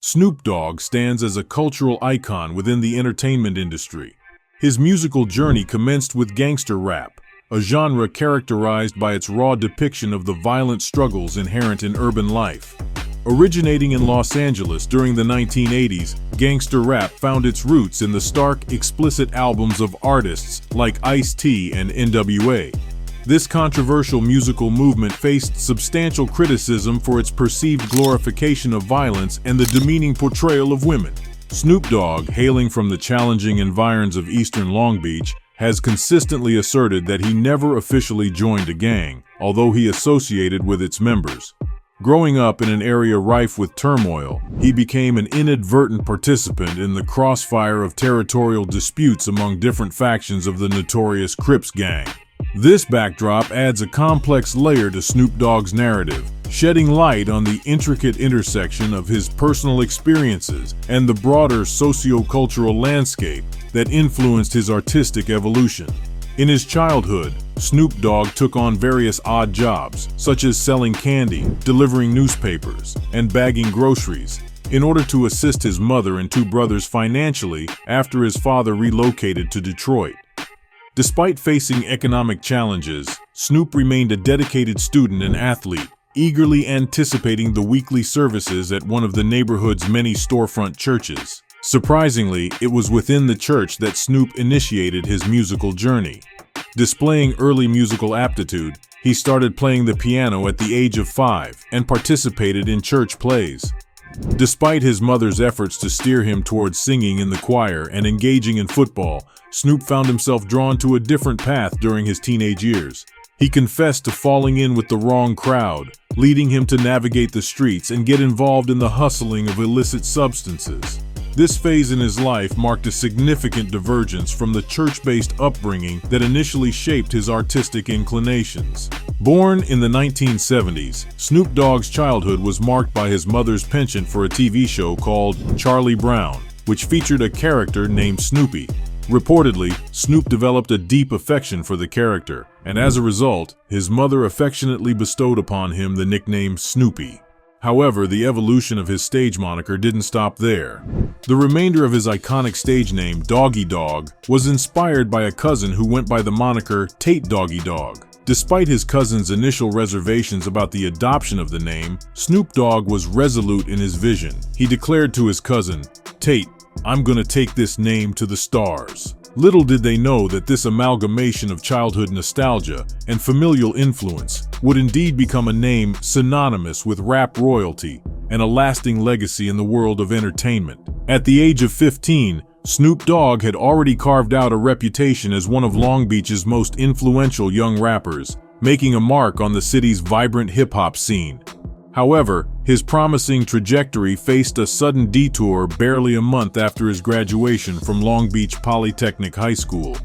Snoop Dogg stands as a cultural icon within the entertainment industry. His musical journey commenced with gangster rap, a genre characterized by its raw depiction of the violent struggles inherent in urban life. Originating in Los Angeles during the 1980s, gangster rap found its roots in the stark, explicit albums of artists like Ice-T and NWA. This controversial musical movement faced substantial criticism for its perceived glorification of violence and the demeaning portrayal of women. Snoop Dogg, hailing from the challenging environs of eastern Long Beach, has consistently asserted that he never officially joined a gang, although he associated with its members. Growing up in an area rife with turmoil, he became an inadvertent participant in the crossfire of territorial disputes among different factions of the notorious Crips gang. This backdrop adds a complex layer to Snoop Dogg's narrative, shedding light on the intricate intersection of his personal experiences and the broader socio-cultural landscape that influenced his artistic evolution. In his childhood, Snoop Dogg took on various odd jobs, such as selling candy, delivering newspapers, and bagging groceries, in order to assist his mother and two brothers financially after his father relocated to Detroit. Despite facing economic challenges, Snoop remained a dedicated student and athlete, eagerly anticipating the weekly services at one of the neighborhood's many storefront churches. Surprisingly, it was within the church that Snoop initiated his musical journey. Displaying early musical aptitude, he started playing the piano at the age of 5 and participated in church plays. Despite his mother's efforts to steer him towards singing in the choir and engaging in football, Snoop found himself drawn to a different path during his teenage years. He confessed to falling in with the wrong crowd, leading him to navigate the streets and get involved in the hustling of illicit substances. This phase in his life marked a significant divergence from the church-based upbringing that initially shaped his artistic inclinations. Born in the 1970s, Snoop Dogg's childhood was marked by his mother's penchant for a TV show called Charlie Brown, which featured a character named Snoopy. Reportedly, Snoop developed a deep affection for the character, and as a result, his mother affectionately bestowed upon him the nickname Snoopy. However, the evolution of his stage moniker didn't stop there. The remainder of his iconic stage name, Doggy Dogg, was inspired by a cousin who went by the moniker Tate Doggy Dogg. Despite his cousin's initial reservations about the adoption of the name, Snoop Dogg was resolute in his vision. He declared to his cousin, "Tate, I'm gonna take this name to the stars." Little did they know that this amalgamation of childhood nostalgia and familial influence would indeed become a name synonymous with rap royalty and a lasting legacy in the world of entertainment. At the age of 15, Snoop Dogg had already carved out a reputation as one of Long Beach's most influential young rappers, making a mark on the city's vibrant hip-hop scene. However, his promising trajectory faced a sudden detour barely a month after his graduation from Long Beach Polytechnic High School.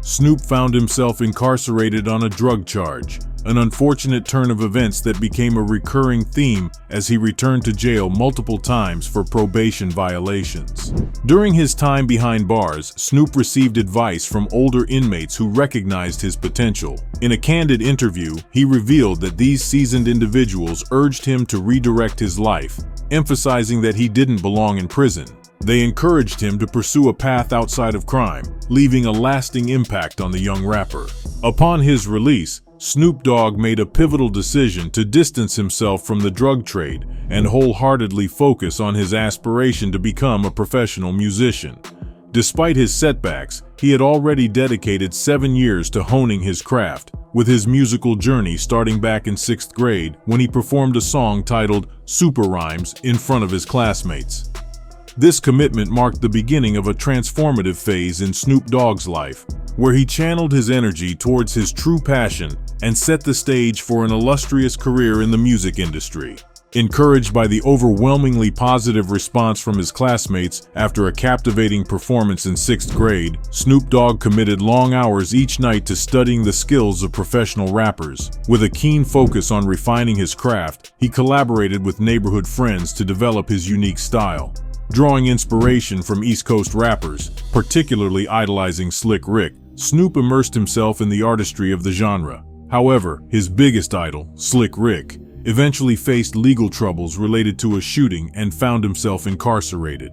Snoop found himself incarcerated on a drug charge, an unfortunate turn of events that became a recurring theme as he returned to jail multiple times for probation violations. During his time behind bars, Snoop received advice from older inmates who recognized his potential. In a candid interview, he revealed that these seasoned individuals urged him to redirect his life, emphasizing that he didn't belong in prison. They encouraged him to pursue a path outside of crime, leaving a lasting impact on the young rapper. Upon his release, Snoop Dogg made a pivotal decision to distance himself from the drug trade and wholeheartedly focus on his aspiration to become a professional musician. Despite his setbacks, he had already dedicated 7 years to honing his craft, with his musical journey starting back in 6th grade when he performed a song titled Super Rhymes in front of his classmates. This commitment marked the beginning of a transformative phase in Snoop Dogg's life, where he channeled his energy towards his true passion and set the stage for an illustrious career in the music industry. Encouraged by the overwhelmingly positive response from his classmates after a captivating performance in 6th grade, Snoop Dogg committed long hours each night to studying the skills of professional rappers. With a keen focus on refining his craft, he collaborated with neighborhood friends to develop his unique style. Drawing inspiration from East Coast rappers, particularly idolizing Slick Rick, Snoop immersed himself in the artistry of the genre. However, his biggest idol, Slick Rick, eventually faced legal troubles related to a shooting and found himself incarcerated.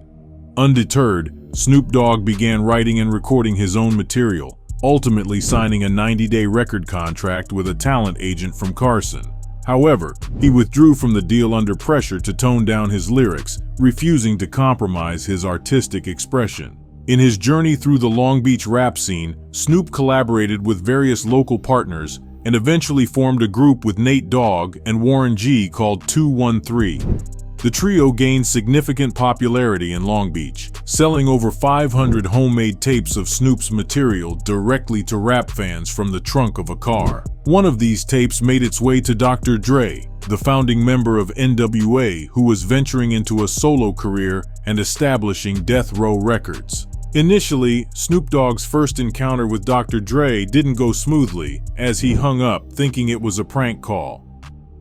Undeterred, Snoop Dogg began writing and recording his own material, ultimately signing a 90-day record contract with a talent agent from Carson. However, he withdrew from the deal under pressure to tone down his lyrics, refusing to compromise his artistic expression. In his journey through the Long Beach rap scene, Snoop collaborated with various local partners and eventually formed a group with Nate Dogg and Warren G called 213. The trio gained significant popularity in Long Beach, selling over 500 homemade tapes of Snoop's material directly to rap fans from the trunk of a car. One of these tapes made its way to Dr. Dre, the founding member of NWA, who was venturing into a solo career and establishing Deathrow Records. Initially, Snoop Dogg's first encounter with Dr. Dre didn't go smoothly, as he hung up thinking it was a prank call.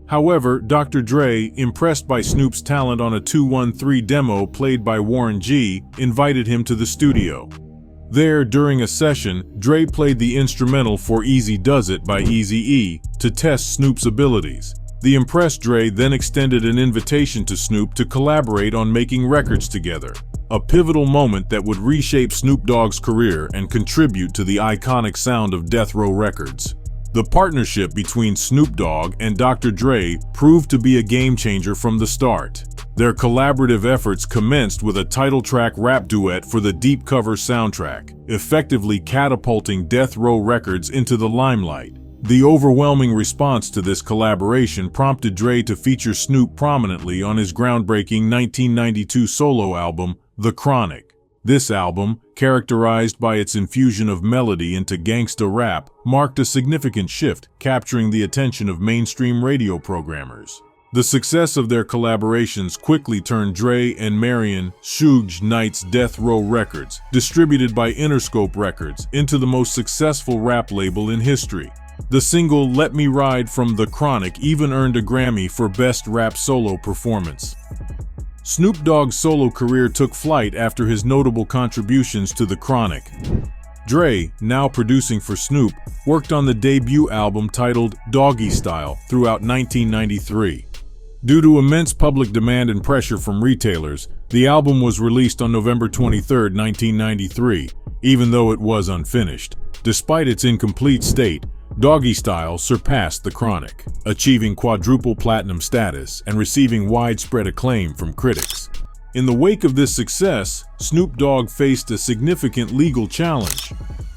However, Dr. Dre, impressed by Snoop's talent on a 213 demo played by Warren G, invited him to the studio. There, during a session, Dre played the instrumental for Easy Does It by Eazy-E to test Snoop's abilities. The impressed Dre then extended an invitation to Snoop to collaborate on making records together, a pivotal moment that would reshape Snoop Dogg's career and contribute to the iconic sound of Deathrow Records. The partnership between Snoop Dogg and Dr. Dre proved to be a game-changer from the start. Their collaborative efforts commenced with a title-track rap duet for the Deep Cover soundtrack, effectively catapulting Deathrow Records into the limelight. The overwhelming response to this collaboration prompted Dre to feature Snoop prominently on his groundbreaking 1992 solo album, The Chronic. This album, characterized by its infusion of melody into gangsta rap, marked a significant shift, capturing the attention of mainstream radio programmers. The success of their collaborations quickly turned Dre and Marion, Suge Knight's Deathrow Records, distributed by Interscope Records, into the most successful rap label in history. The single Let Me Ride from The Chronic even earned a Grammy for Best Rap Solo Performance. Snoop Dogg's solo career took flight after his notable contributions to The Chronic. Dre, now producing for Snoop, worked on the debut album titled Doggy Style throughout 1993. Due to immense public demand and pressure from retailers, the album was released on November 23, 1993, even though it was unfinished. Despite its incomplete state, Doggy Style surpassed The Chronic, achieving quadruple platinum status and receiving widespread acclaim from critics. In the wake of this success, Snoop Dogg faced a significant legal challenge.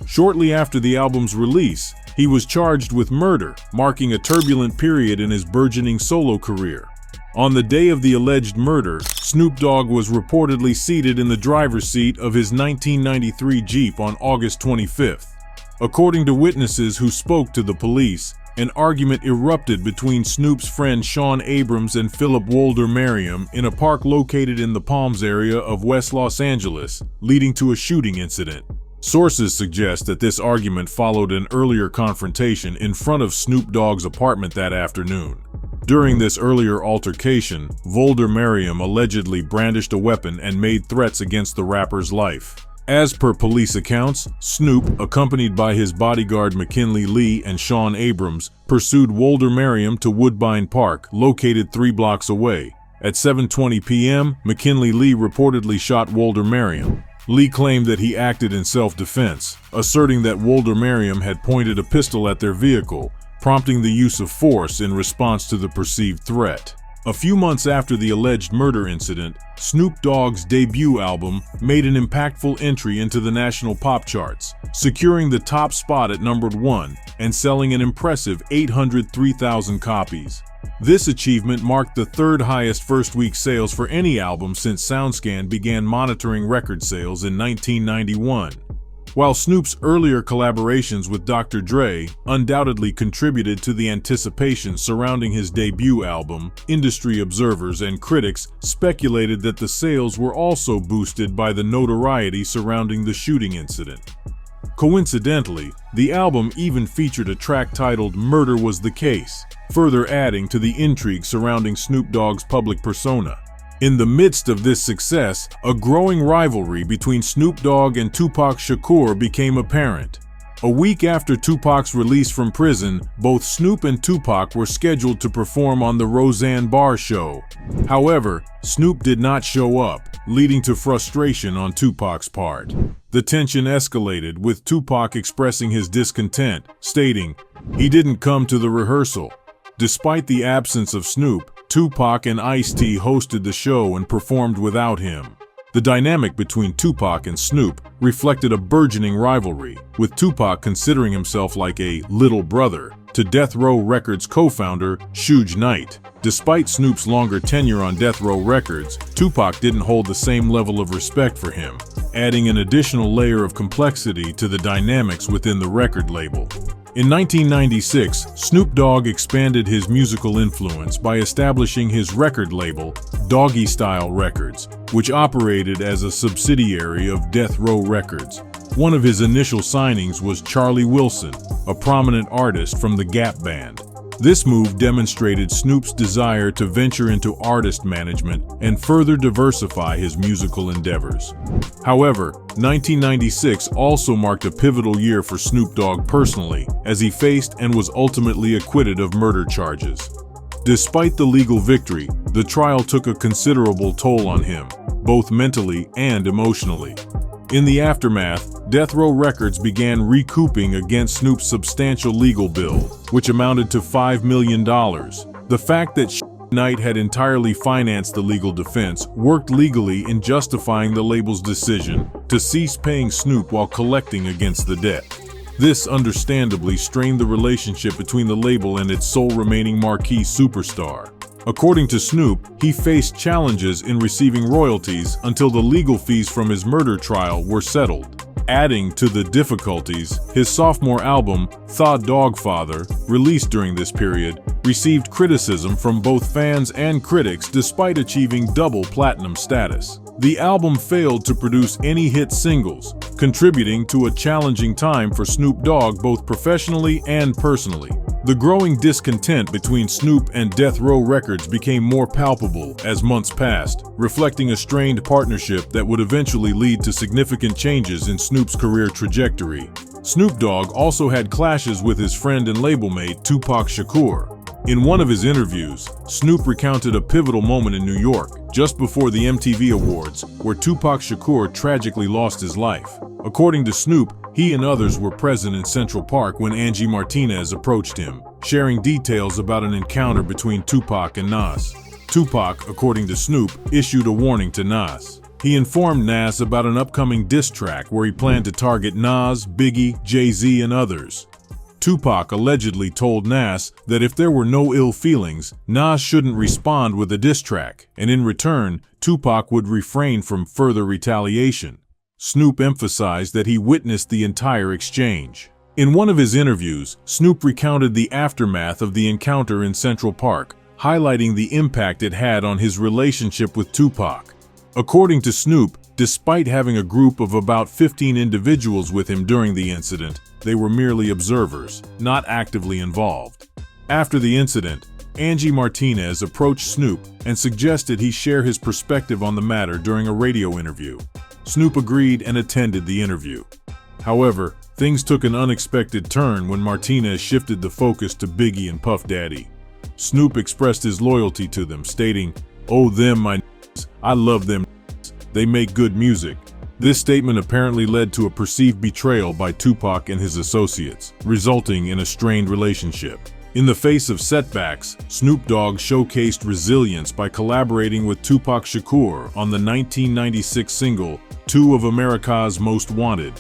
Shortly after the album's release, he was charged with murder, marking a turbulent period in his burgeoning solo career. On the day of the alleged murder, Snoop Dogg was reportedly seated in the driver's seat of his 1993 Jeep on August 25th. According to witnesses who spoke to the police, an argument erupted between Snoop's friend Sean Abrams and Philip Wolder Marion in a park located in the Palms area of West Los Angeles, leading to a shooting incident. Sources suggest that this argument followed an earlier confrontation in front of Snoop Dogg's apartment that afternoon. During this earlier altercation, Wolder Marion allegedly brandished a weapon and made threats against the rapper's life. As per police accounts, Snoop, accompanied by his bodyguard McKinley Lee and Sean Abrams, pursued Wolder Marion to Woodbine Park, located 3 blocks away. At 7:20 p.m., McKinley Lee reportedly shot Wolder Marion. Lee claimed that he acted in self-defense, asserting that Wolder Marion had pointed a pistol at their vehicle, prompting the use of force in response to the perceived threat. A few months after the alleged murder incident, Snoop Dogg's debut album made an impactful entry into the national pop charts, securing the top spot at number 1 and selling an impressive 803,000 copies. This achievement marked the third highest first-week sales for any album since SoundScan began monitoring record sales in 1991. While Snoop's earlier collaborations with Dr. Dre undoubtedly contributed to the anticipation surrounding his debut album, industry observers and critics speculated that the sales were also boosted by the notoriety surrounding the shooting incident. Coincidentally, the album even featured a track titled Murder Was the Case, further adding to the intrigue surrounding Snoop Dogg's public persona. In the midst of this success, a growing rivalry between Snoop Dogg and Tupac Shakur became apparent. A week after Tupac's release from prison, both Snoop and Tupac were scheduled to perform on the Roseanne Barr show. However, Snoop did not show up, leading to frustration on Tupac's part. The tension escalated, with Tupac expressing his discontent, stating, "He didn't come to the rehearsal." Despite the absence of Snoop, Tupac and Ice-T hosted the show and performed without him. The dynamic between Tupac and Snoop reflected a burgeoning rivalry, with Tupac considering himself like a little brother to Deathrow Records co-founder Suge Knight. Despite Snoop's longer tenure on Deathrow Records, Tupac didn't hold the same level of respect for him, adding an additional layer of complexity to the dynamics within the record label. In 1996, Snoop Dogg expanded his musical influence by establishing his record label, Doggy Style Records, which operated as a subsidiary of Deathrow Records. One of his initial signings was Charlie Wilson, a prominent artist from the Gap Band. This move demonstrated Snoop's desire to venture into artist management and further diversify his musical endeavors. However, 1996 also marked a pivotal year for Snoop Dogg personally, as he faced and was ultimately acquitted of murder charges. Despite the legal victory, the trial took a considerable toll on him, both mentally and emotionally. In the aftermath, Deathrow Records began recouping against Snoop's substantial legal bill, which amounted to $5 million. The fact that Knight had entirely financed the legal defense worked legally in justifying the label's decision to cease paying Snoop while collecting against the debt. This understandably strained the relationship between the label and its sole remaining marquee superstar. According to Snoop, he faced challenges in receiving royalties until the legal fees from his murder trial were settled. Adding to the difficulties, his sophomore album, Thaw Dogfather, released during this period, received criticism from both fans and critics despite achieving double platinum status. The album failed to produce any hit singles, contributing to a challenging time for Snoop Dogg both professionally and personally. The growing discontent between Snoop and Deathrow Records became more palpable as months passed, reflecting a strained partnership that would eventually lead to significant changes in Snoop's career trajectory. Snoop Dogg also had clashes with his friend and label mate Tupac Shakur. In one of his interviews, Snoop recounted a pivotal moment in New York, just before the MTV Awards, where Tupac Shakur tragically lost his life. According to Snoop, he and others were present in Central Park when Angie Martinez approached him, sharing details about an encounter between Tupac and Nas. Tupac, according to Snoop, issued a warning to Nas. He informed Nas about an upcoming diss track where he planned to target Nas, Biggie, Jay-Z, and others. Tupac allegedly told Nas that if there were no ill feelings, Nas shouldn't respond with a diss track, and in return, Tupac would refrain from further retaliation. Snoop emphasized that he witnessed the entire exchange. In one of his interviews, Snoop recounted the aftermath of the encounter in Central Park, highlighting the impact it had on his relationship with Tupac. According to Snoop, despite having a group of about 15 individuals with him during the incident, they were merely observers, not actively involved. After the incident, Angie Martinez approached Snoop and suggested he share his perspective on the matter during a radio interview. Snoop agreed and attended the interview. However, things took an unexpected turn when Martinez shifted the focus to Biggie and Puff Daddy. Snoop expressed his loyalty to them, stating, "Oh, them my n***s, I love them n***s. They make good music." This statement apparently led to a perceived betrayal by Tupac and his associates, resulting in a strained relationship. In the face of setbacks, Snoop Dogg showcased resilience by collaborating with Tupac Shakur on the 1996 single, Two of America's Most Wanted.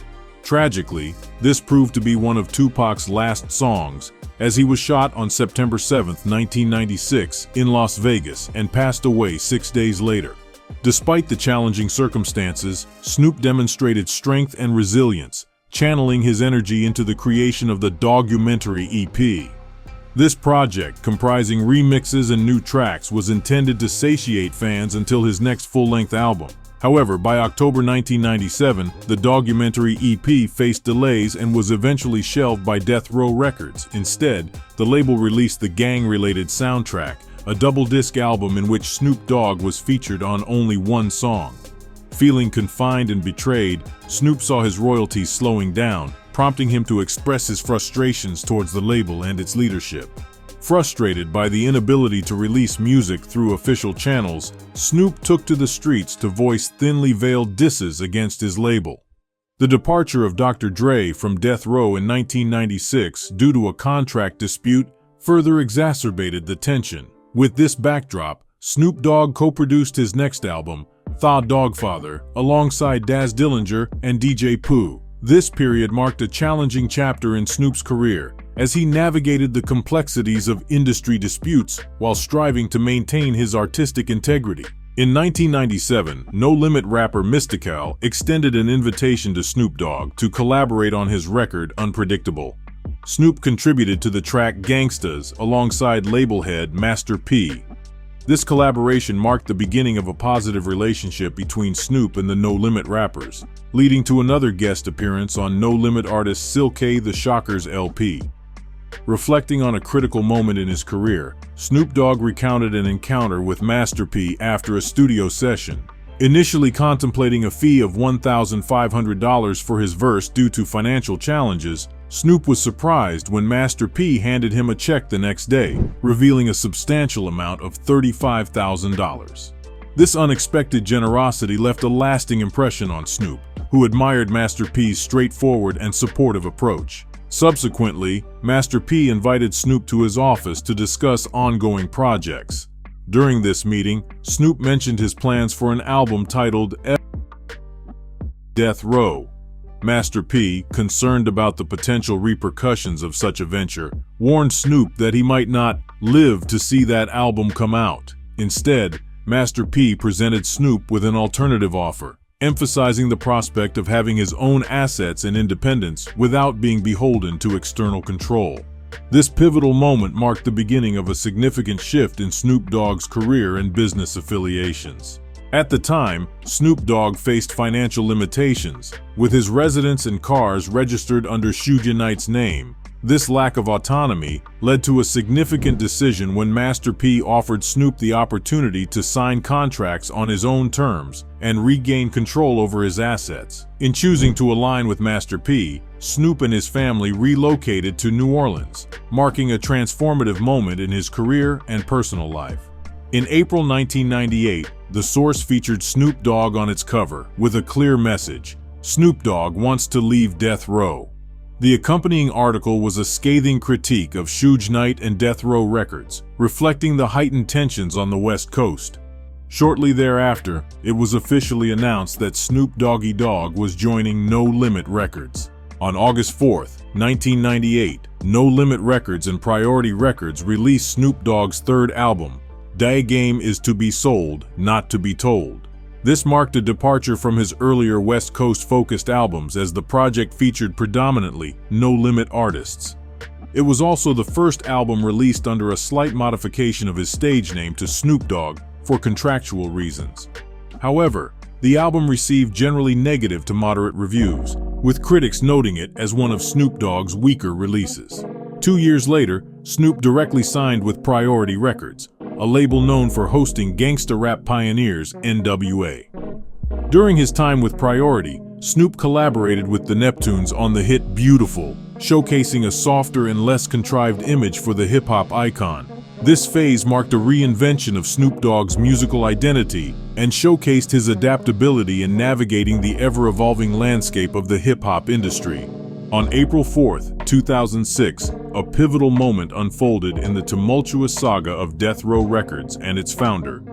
Tragically, this proved to be one of Tupac's last songs, as he was shot on September 7, 1996, in Las Vegas and passed away 6 days later. Despite the challenging circumstances, Snoop demonstrated strength and resilience, channeling his energy into the creation of the Doggumentary EP. This project, comprising remixes and new tracks, was intended to satiate fans until his next full-length album. However, by October 1997, the Doggumentary EP faced delays and was eventually shelved by Deathrow Records. Instead, the label released the gang-related soundtrack, a double-disc album in which Snoop Dogg was featured on only one song. Feeling confined and betrayed, Snoop saw his royalties slowing down, prompting him to express his frustrations towards the label and its leadership. Frustrated by the inability to release music through official channels, Snoop took to the streets to voice thinly veiled disses against his label. The departure of Dr. Dre from Deathrow in 1996 due to a contract dispute further exacerbated the tension. With this backdrop, Snoop Dogg co-produced his next album, Tha Doggfather, alongside Daz Dillinger and DJ Pooh. This period marked a challenging chapter in Snoop's career, as he navigated the complexities of industry disputes while striving to maintain his artistic integrity. In 1997, No Limit rapper Mystical extended an invitation to Snoop Dogg to collaborate on his record Unpredictable. Snoop contributed to the track Gangstas alongside label head Master P. This collaboration marked the beginning of a positive relationship between Snoop and the No Limit rappers, leading to another guest appearance on No Limit artist Silkay the Shocker's LP. Reflecting on a critical moment in his career, Snoop Dogg recounted an encounter with Master P after a studio session. Initially contemplating a fee of $1,500 for his verse due to financial challenges, Snoop was surprised when Master P handed him a check the next day, revealing a substantial amount of $35,000. This unexpected generosity left a lasting impression on Snoop, who admired Master P's straightforward and supportive approach. Subsequently, Master P invited Snoop to his office to discuss ongoing projects. During this meeting, Snoop mentioned his plans for an album titled Deathrow. Master P, concerned about the potential repercussions of such a venture, warned Snoop that he might not live to see that album come out. Instead, Master P presented Snoop with an alternative offer, emphasizing the prospect of having his own assets and independence without being beholden to external control. This pivotal moment marked the beginning of a significant shift in Snoop Dogg's career and business affiliations. At the time, Snoop Dogg faced financial limitations, with his residence and cars registered under Suge Knight's name. This lack of autonomy led to a significant decision when Master P offered Snoop the opportunity to sign contracts on his own terms and regain control over his assets. In choosing to align with Master P, Snoop and his family relocated to New Orleans, marking a transformative moment in his career and personal life. In April 1998, The Source featured Snoop Dogg on its cover with a clear message: Snoop Dogg wants to leave Deathrow. The accompanying article was a scathing critique of Suge Knight and Deathrow Records, reflecting the heightened tensions on the West Coast. Shortly thereafter, it was officially announced that Snoop Doggy Dogg was joining No Limit Records. On August 4, 1998, No Limit Records and Priority Records released Snoop Dogg's third album, Da Game Is To Be Sold, Not To Be Told. This marked a departure from his earlier West Coast-focused albums, as the project featured predominantly No Limit artists. It was also the first album released under a slight modification of his stage name to Snoop Dogg for contractual reasons. However, the album received generally negative to moderate reviews, with critics noting it as one of Snoop Dogg's weaker releases. 2 years later, Snoop directly signed with Priority Records, a label known for hosting gangsta rap pioneers NWA. During his time with Priority, Snoop collaborated with the Neptunes on the hit Beautiful, showcasing a softer and less contrived image for the hip-hop icon. This phase marked a reinvention of Snoop Dogg's musical identity and showcased his adaptability in navigating the ever-evolving landscape of the hip-hop industry. On April 4, 2006, a pivotal moment unfolded in the tumultuous saga of Deathrow Records and its founder,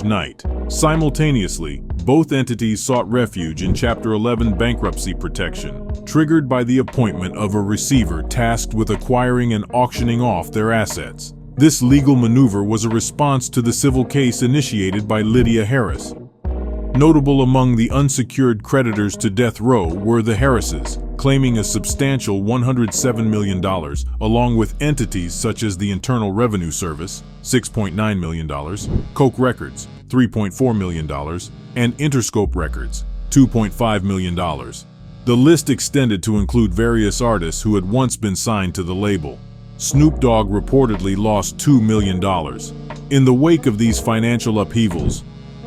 Knight. Simultaneously, both entities sought refuge in Chapter 11 bankruptcy protection, triggered by the appointment of a receiver tasked with acquiring and auctioning off their assets. This legal maneuver was a response to the civil case initiated by Lydia Harris. Notable among the unsecured creditors to Deathrow were the Harrises, claiming a substantial $107 million, along with entities such as the Internal Revenue Service, $6.9 million, Coke Records, $3.4 million, and Interscope Records, $2.5 million. The list extended to include various artists who had once been signed to the label. Snoop Dogg reportedly lost $2 million. In the wake of these financial upheavals,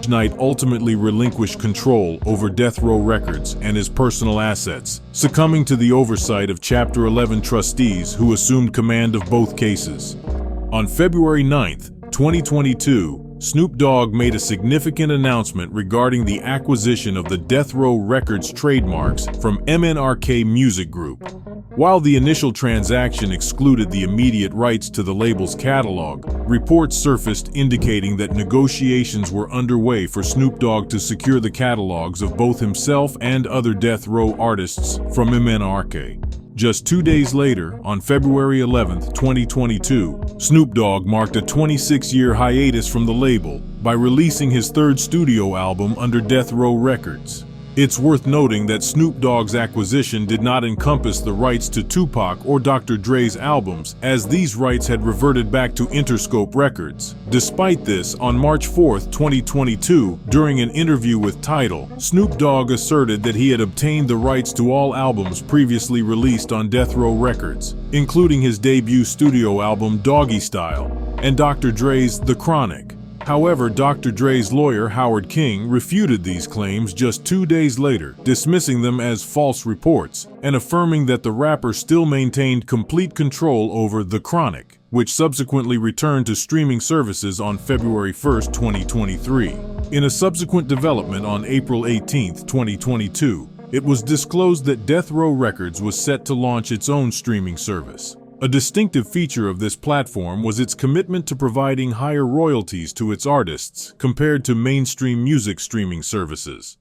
Knight ultimately relinquished control over Deathrow Records and his personal assets, succumbing to the oversight of Chapter 11 trustees who assumed command of both cases. On February 9, 2022, Snoop Dogg made a significant announcement regarding the acquisition of the Deathrow Records trademarks from MNRK Music Group. While the initial transaction excluded the immediate rights to the label's catalog, reports surfaced indicating that negotiations were underway for Snoop Dogg to secure the catalogs of both himself and other Deathrow artists from MNRK. Just 2 days later, on February 11, 2022, Snoop Dogg marked a 26-year hiatus from the label by releasing his third studio album under Deathrow Records. It's worth noting that Snoop Dogg's acquisition did not encompass the rights to Tupac or Dr. Dre's albums, as these rights had reverted back to Interscope Records. Despite this, on March 4, 2022, during an interview with Tidal, Snoop Dogg asserted that he had obtained the rights to all albums previously released on Deathrow Records, including his debut studio album Doggy Style and Dr. Dre's The Chronic. However, Dr. Dre's lawyer Howard King refuted these claims just 2 days later, dismissing them as false reports and affirming that the rapper still maintained complete control over The Chronic, which subsequently returned to streaming services on February 1, 2023. In a subsequent development on April 18, 2022, it was disclosed that Deathrow Records was set to launch its own streaming service. A distinctive feature of this platform was its commitment to providing higher royalties to its artists compared to mainstream music streaming services.